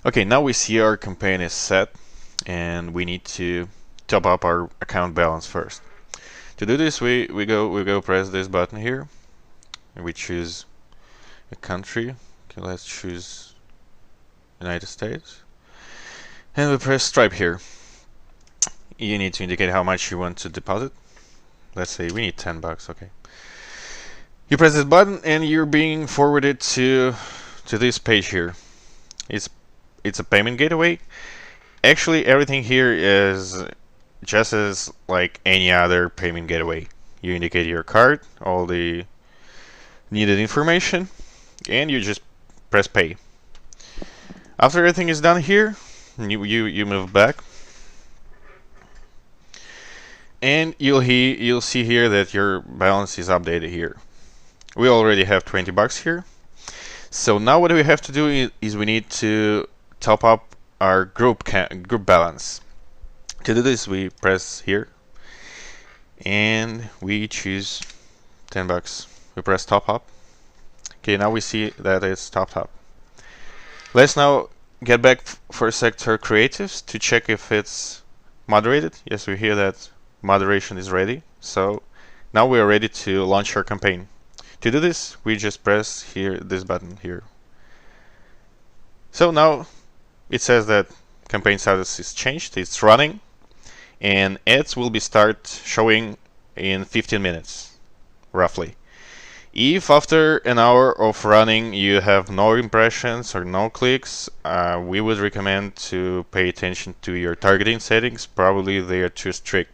Okay, now we see our campaign is set and we need to top up our account balance first. To do this, we go press this button here and we choose a country. Okay, let's choose United States. And we press stripe here. You need to indicate how much you want to deposit. Let's say we need 10 bucks, okay. You press this button and you're being forwarded to this page here. It's a payment gateway. Actually, everything here is just as like any other payment gateway. You indicate your card, all the needed information, and you just press pay. After everything is done here, you move back, and you'll see here that your balance is updated here. We already have 20 bucks here. So now what we have to do is we need to top up our group balance. To do this, we press here and we choose 10 bucks. We press top up. Okay, now we see that it's topped up. Let's now get back for a sec to our creatives to check if it's moderated. Yes, we hear that moderation is ready. So now we are ready to launch our campaign. To do this, we just press here this button here. So now it says that campaign status is changed, it's running, and ads will be start showing in 15 minutes, roughly. If after an hour of running you have no impressions or no clicks, we would recommend to pay attention to your targeting settings. Probably they are too strict.